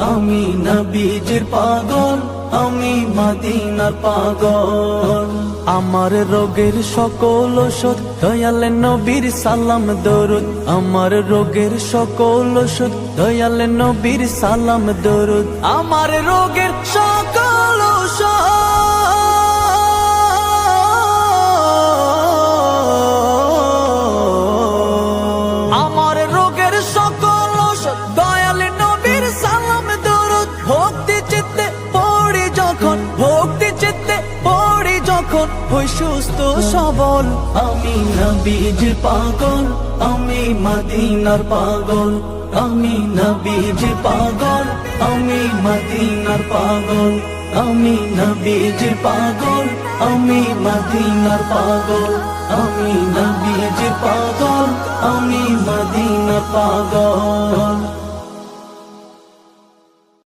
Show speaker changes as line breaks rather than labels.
আমি নবীজির পাগল, আমি মদিনার পাগল। আমার রোগের সকল ওষুধ দয়াল নবীর সালাম দরুদ, আমার রোগের সকল ওষুধ দয়াল নবীর সালাম দরুদ। আমার রোগের সকল ওষুধ, আমার রোগের সকল ওষুধ দয়াল নবীর সালাম দরুদ। ভক্তি চিত্তে পড়ি যখন, ভক্তি চিত্তে পড়ি যখন হই সুস্থ সবল। আমি নবীজির পাগল, আমি মদিনার পাগল। আমি নবীজির পাগল, আমি মদিনার পাগল। আমি নবীজির পাগল, আমি মদিনার পাগল। আমি নবীজির পাগল, আমি মদিনার পাগল।